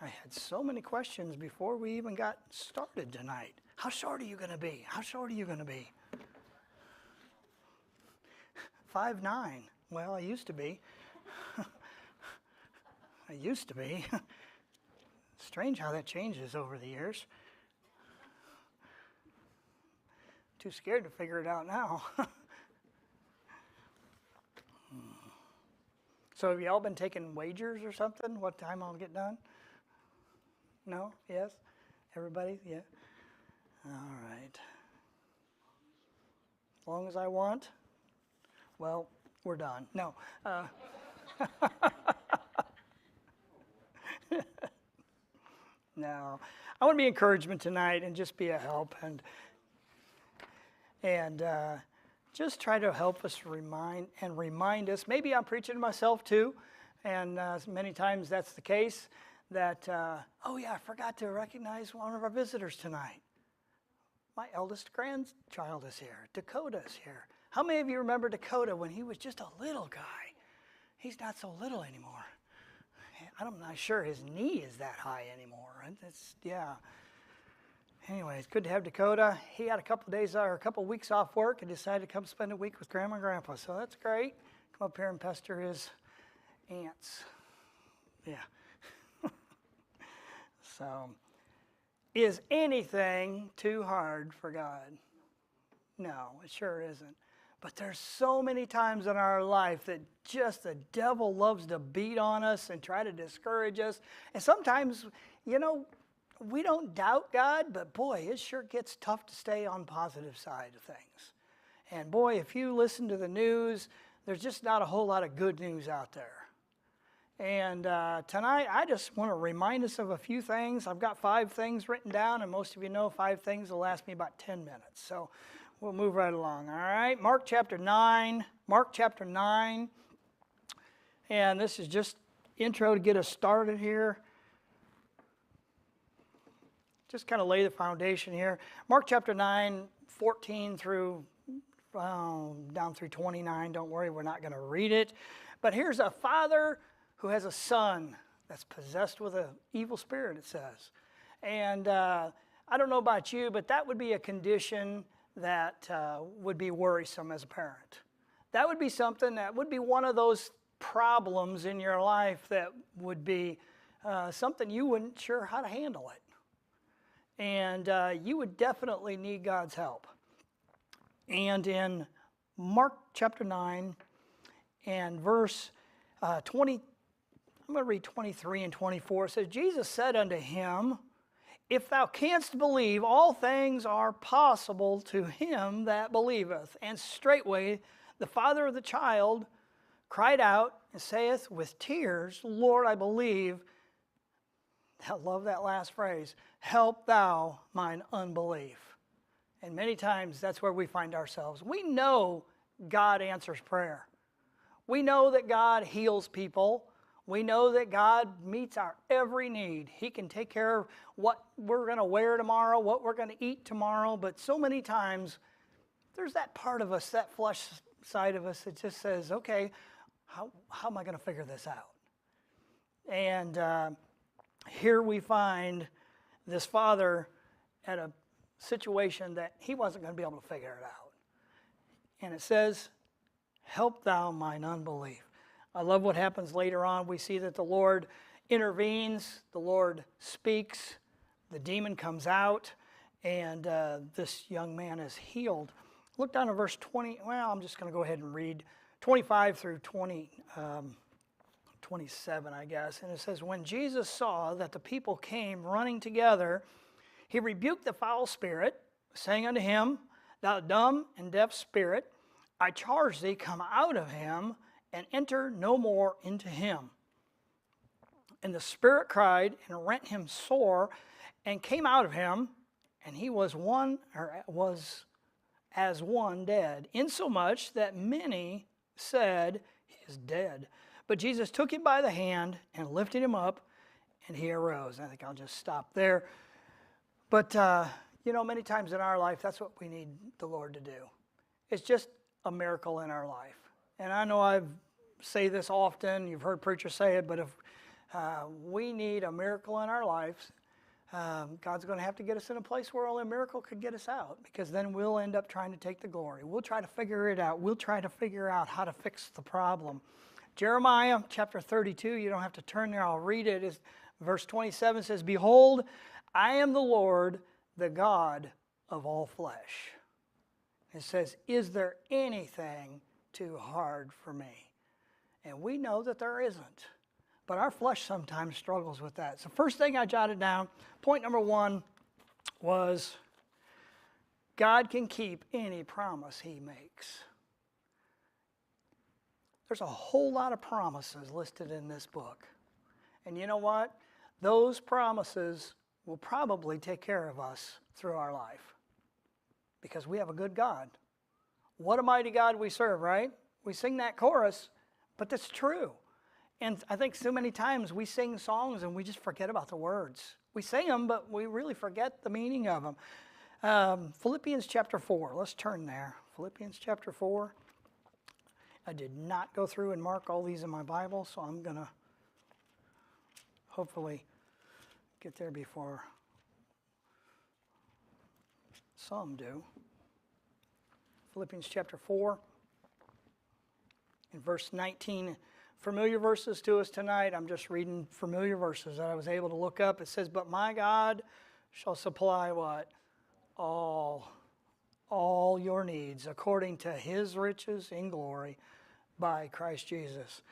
I had so many questions before we even got started tonight. How short are you going to be? How short are you going to be? 5'9". Well, I used to be. I used to be. Strange how that changes over the years. Too scared to figure it out now. So have y'all been taking wagers or something? What time I'll get done? No? Yes? Everybody? Yeah? All right. As long as I want? Well, we're done. No. No. I want to be encouragement tonight and just be a help and just try to help us remind us. Maybe I'm preaching to myself too, and many times that's the case. That oh yeah, I forgot to recognize one of our visitors tonight. My eldest grandchild is here. Dakota's here. How many of you remember Dakota when he was just a little guy? He's not so little anymore. I'm not sure his knee is that high anymore. Yeah. Anyway, it's good to have Dakota. He had a couple weeks off work and decided to come spend a week with Grandma and Grandpa. So that's great. Come up here and pester his aunts. Yeah. So, is anything too hard for God? No, it sure isn't. But there's so many times in our life that just the devil loves to beat on us and try to discourage us. And sometimes, we don't doubt God, but boy, it sure gets tough to stay on the positive side of things. And boy, if you listen to the news, there's just not a whole lot of good news out there. And tonight, I just want to remind us of a few things. I've got 5 things written down, and most of you know 5 things will last me about 10 minutes. So we'll move right along, all right? Mark chapter 9. And this is just intro to get us started here. Just kind of lay the foundation here. Mark chapter 9, 14 through down through 29. Don't worry, we're not going to read it. But here's a father who has a son that's possessed with an evil spirit, it says. And I don't know about you, but that would be a condition that would be worrisome as a parent. That would be something that would be one of those problems in your life that would be something you wouldn't sure how to handle it. And you would definitely need God's help. And in Mark chapter 9 and verse 20, I'm going to read 23 and 24. It says, Jesus said unto him, If thou canst believe, all things are possible to him that believeth. And straightway the father of the child cried out and saith with tears, Lord, I believe. I love that last phrase. Help thou mine unbelief. And many times that's where we find ourselves. We know God answers prayer. We know that God heals people. We know that God meets our every need. He can take care of what we're going to wear tomorrow, what we're going to eat tomorrow. But so many times, there's that part of us, that flesh side of us that just says, okay, how am I going to figure this out? And here we find this father at a situation that he wasn't going to be able to figure it out. And it says, help thou mine unbelief. I love what happens later on. We see that the Lord intervenes, the Lord speaks, the demon comes out, and this young man is healed. Look down to verse 20. Well, I'm just going to go ahead and read 25 through 27, I guess. And it says, When Jesus saw that the people came running together, he rebuked the foul spirit, saying unto him, Thou dumb and deaf spirit, I charge thee, come out of him, and enter no more into him. And the spirit cried and rent him sore, and came out of him, and he was as one dead, insomuch that many said, He is dead. But Jesus took him by the hand and lifted him up, and he arose. I think I'll just stop there. But, many times in our life, that's what we need the Lord to do. It's just a miracle in our life. And I know I say this often, you've heard preachers say it, but if We need a miracle in our lives. God's going to have to get us in a place where only a miracle could get us out, because then we'll end up trying to take the glory. We'll try to figure it out. We'll try to figure out how to fix the problem. Jeremiah chapter 32, you don't have to turn there, I'll read it. Verse 27 says, "Behold, I am the Lord, the God of all flesh." It says, "Is there anything too hard for me?" And we know that there isn't. But our flesh sometimes struggles with that. So first thing I jotted down, point number 1 was God can keep any promise He makes. There's a whole lot of promises listed in this book. And you know what? Those promises will probably take care of us through our life, because we have a good God. What a mighty God we serve, right? We sing that chorus, but that's true. And I think so many times we sing songs and we just forget about the words. We sing them, but we really forget the meaning of them. Philippians chapter 4. Let's turn there. Philippians chapter 4. I did not go through and mark all these in my Bible, so I'm going to hopefully get there before some do. Philippians chapter 4 in verse 19. Familiar verses to us tonight. I'm just reading familiar verses that I was able to look up. It says, "But my God shall supply" what? All your needs according to His riches in glory by Christ Jesus.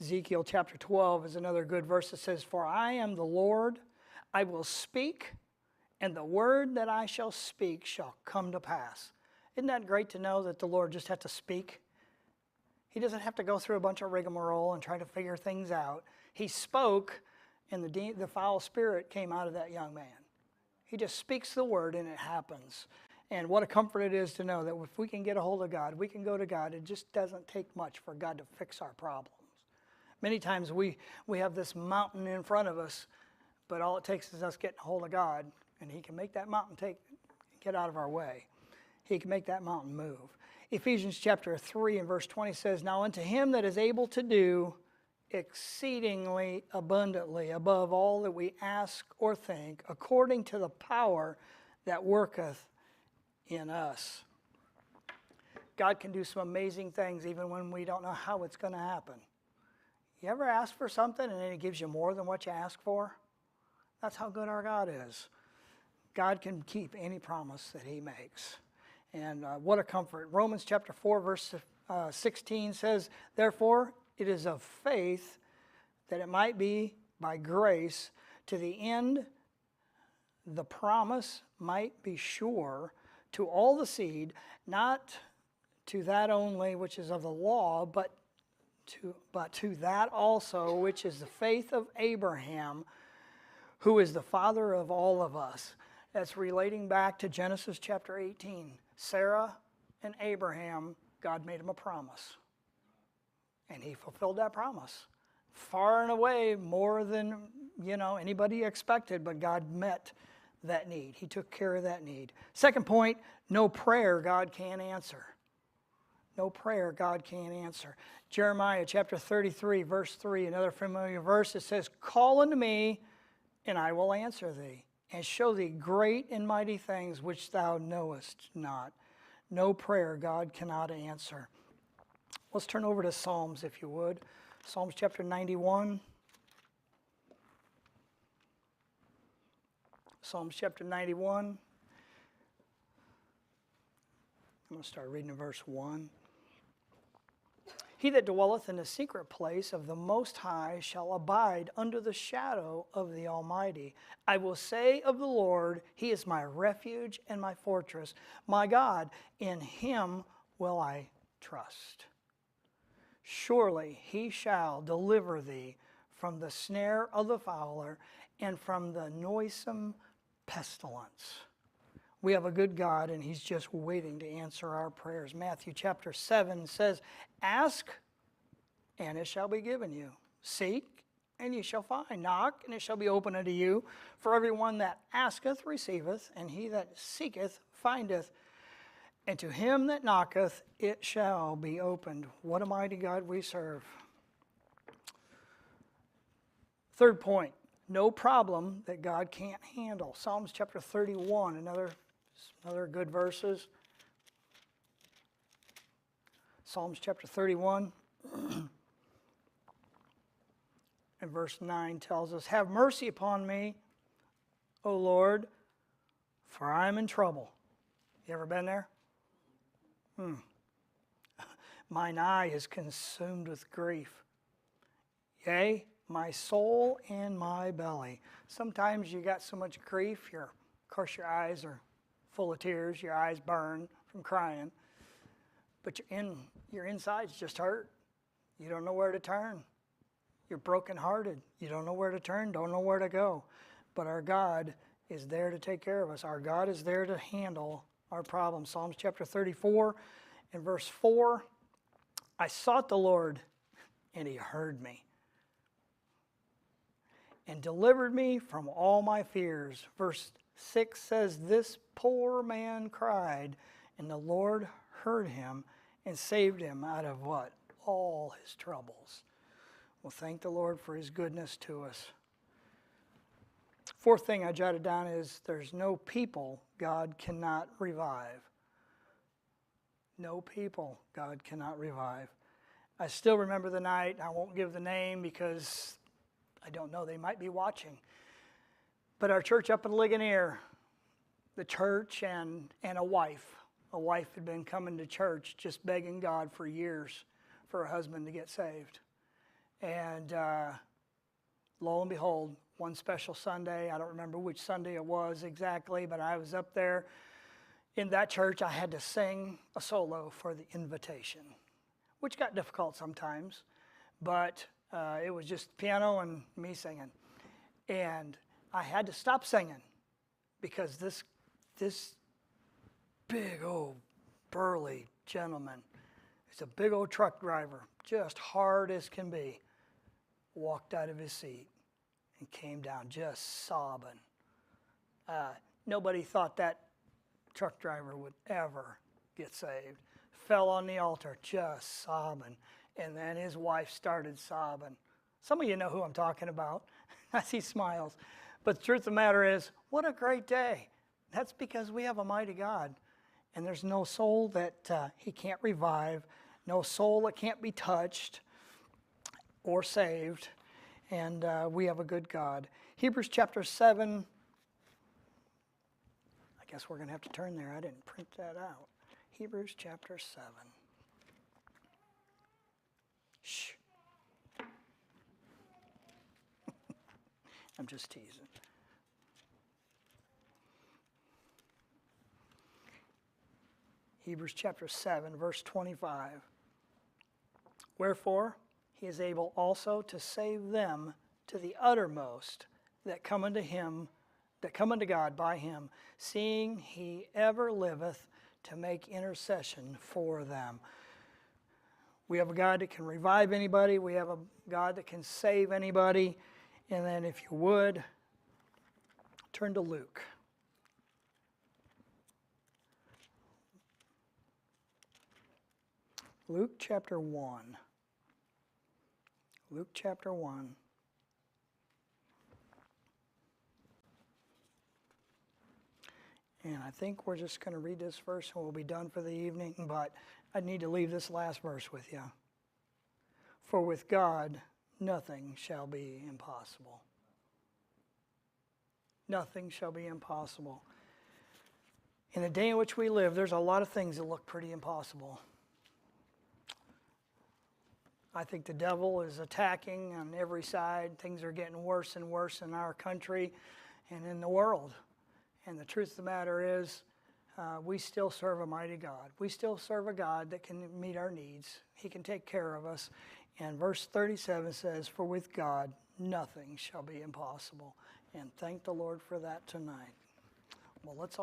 Ezekiel chapter 12 is another good verse that says, "For I am the Lord, I will speak, and the word that I shall speak shall come to pass." Isn't that great to know that the Lord just has to speak? He doesn't have to go through a bunch of rigmarole and try to figure things out. He spoke, and the foul spirit came out of that young man. He just speaks the word, and it happens. And what a comfort it is to know that if we can get a hold of God, we can go to God. It just doesn't take much for God to fix our problems. Many times we have this mountain in front of us, but all it takes is us getting a hold of God, and He can make that mountain get out of our way. He can make that mountain move. Ephesians chapter 3 and verse 20 says, "Now unto Him that is able to do exceedingly abundantly above all that we ask or think, according to the power that worketh in us." God can do some amazing things even when we don't know how it's going to happen. You ever ask for something and then He gives you more than what you ask for? That's how good our God is. God can keep any promise that He makes. And what a comfort. Romans chapter 4 verse 16 says, "Therefore it is of faith, that it might be by grace, to the end the promise might be sure to all the seed, not to that only which is of the law, but to that also which is the faith of Abraham, who is the father of all of us." That's relating back to Genesis chapter 18. Sarah and Abraham, God made them a promise. And He fulfilled that promise. Far and away more than, anybody expected, but God met that need. He took care of that need. Second point, no prayer God can't answer. No prayer God can't answer. Jeremiah chapter 33, verse 3, another familiar verse, it says, "Call unto me, and I will answer thee, and show thee great and mighty things which thou knowest not." No prayer God cannot answer. Let's turn over to Psalms, if you would. Psalms chapter 91. Psalms chapter 91. I'm going to start reading in verse 1. "He that dwelleth in the secret place of the Most High shall abide under the shadow of the Almighty. I will say of the Lord, He is my refuge and my fortress. My God, in Him will I trust. Surely He shall deliver thee from the snare of the fowler and from the noisome pestilence." We have a good God, and He's just waiting to answer our prayers. Matthew chapter 7 says, "Ask, and it shall be given you. Seek, and ye shall find. Knock, and it shall be opened unto you. For everyone that asketh receiveth, and he that seeketh findeth, And to him that knocketh, it shall be opened. What a mighty God we serve. Third point, no problem that God can't handle. Psalms chapter 31, another good verses. Psalms chapter 31 and verse 9 tells us, have mercy upon me, O Lord, for I am in trouble. You ever been there? Mine eye is consumed with grief. Yea, my soul and my belly. Sometimes you got so much grief, of course your eyes are full of tears, your eyes burn from crying, but your insides just hurt. You don't know where to turn. You're brokenhearted. You don't know where to turn, don't know where to go. But our God is there to take care of us. Our God is there to handle our problems. Psalms chapter 34 and verse 4, I sought the Lord, and he heard me and delivered me from all my fears. Verse 6 says, this poor man cried, and the Lord heard him and saved him out of what? All his troubles. Well, thank the Lord for his goodness to us. Fourth thing I jotted down is there's no people God cannot revive. No people God cannot revive. I still remember the night. I won't give the name because I don't know. They might be watching. But our church up in Ligonier, the church and a wife. A wife had been coming to church just begging God for years for her husband to get saved. And lo and behold, one special Sunday, I don't remember which Sunday it was exactly, but I was up there in that church. I had to sing a solo for the invitation, which got difficult sometimes, but it was just piano and me singing. And I had to stop singing because this big old burly gentleman, he's a big old truck driver, just hard as can be, walked out of his seat and came down just sobbing. Nobody thought that truck driver would ever get saved. Fell on the altar just sobbing. And then his wife started sobbing. Some of you know who I'm talking about. I see smiles. But the truth of the matter is, what a great day. That's because we have a mighty God. And there's no soul that he can't revive, no soul that can't be touched or saved. And we have a good God. Hebrews chapter 7. I guess we're going to have to turn there. I didn't print that out. Hebrews chapter 7. Shh. I'm just teasing. Hebrews chapter 7, verse 25. Wherefore, he is able also to save them to the uttermost that come unto him, that come unto God by him, seeing he ever liveth to make intercession for them. We have a God that can revive anybody. We have a God that can save anybody. And then if you would, turn to Luke. Luke chapter 1. Luke chapter 1. And I think we're just going to read this verse and we'll be done for the evening, but I need to leave this last verse with you. For with God, nothing shall be impossible. Nothing shall be impossible. In the day in which we live, there's a lot of things that look pretty impossible. I think the devil is attacking on every side. Things are getting worse and worse in our country and in the world. And the truth of the matter is, we still serve a mighty God. We still serve a God that can meet our needs. He can take care of us. And verse 37 says, for with God nothing shall be impossible. And thank the Lord for that tonight. Well, let's all